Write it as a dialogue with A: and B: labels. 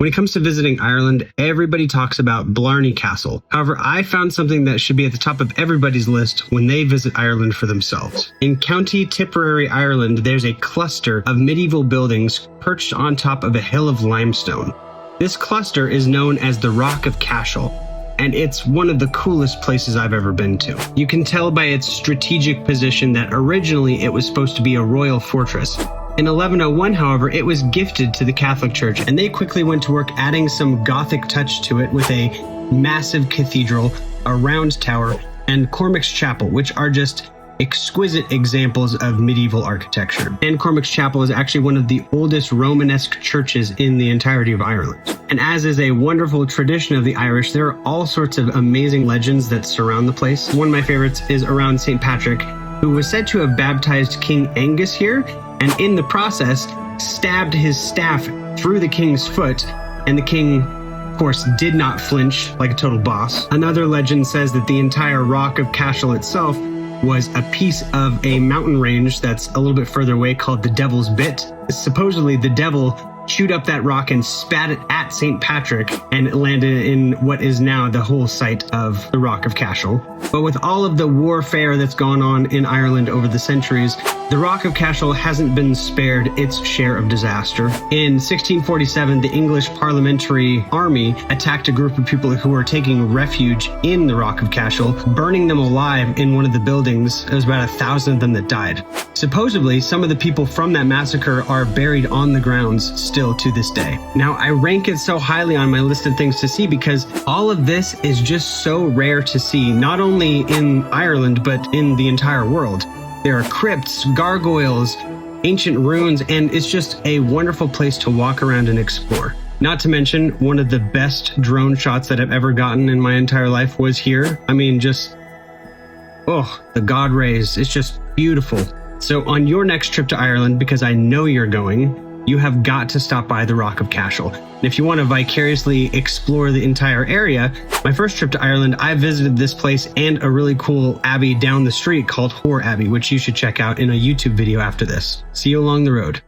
A: When it comes to visiting Ireland, everybody talks about Blarney Castle. However, I found something that should be at the top of everybody's list when they visit Ireland for themselves. In County Tipperary, Ireland, there's a cluster of medieval buildings perched on top of a hill of limestone. This cluster is known as the Rock of Cashel, and it's one of the coolest places I've ever been to. You can tell by its strategic position that originally it was supposed to be a royal fortress. In 1101, however, it was gifted to the Catholic Church, and they quickly went to work adding some Gothic touch to it with a massive cathedral, a round tower, and Cormac's Chapel, which are just exquisite examples of medieval architecture. And Cormac's Chapel is actually one of the oldest Romanesque churches in the entirety of Ireland. And as is a wonderful tradition of the Irish, there are all sorts of amazing legends that surround the place. One of my favorites is around St. Patrick, who was said to have baptized King Angus here, and in the process, stabbed his staff through the king's foot, and the king, of course, did not flinch like a total boss. Another legend says that the entire Rock of Cashel itself was a piece of a mountain range that's a little bit further away called the Devil's Bit. Supposedly, the devil chewed up that rock and spat it at St. Patrick, and it landed in what is now the whole site of the Rock of Cashel. But with all of the warfare that's gone on in Ireland over the centuries, the Rock of Cashel hasn't been spared its share of disaster. In 1647, the English Parliamentary Army attacked a group of people who were taking refuge in the Rock of Cashel, burning them alive in one of the buildings. There was about 1,000 of them that died. Supposedly, some of the people from that massacre are buried on the grounds still to this day. Now, I rank it so highly on my list of things to see because all of this is just so rare to see, not only in Ireland, but in the entire world. There are crypts, gargoyles, ancient ruins, and it's just a wonderful place to walk around and explore. Not to mention, one of the best drone shots that I've ever gotten in my entire life was here. I mean, just, the God rays, it's just beautiful. So on your next trip to Ireland, because I know you're going, you have got to stop by the Rock of Cashel. And if you want to vicariously explore the entire area, my first trip to Ireland, I visited this place and a really cool abbey down the street called Hoare Abbey, which you should check out in a YouTube video after this. See you along the road.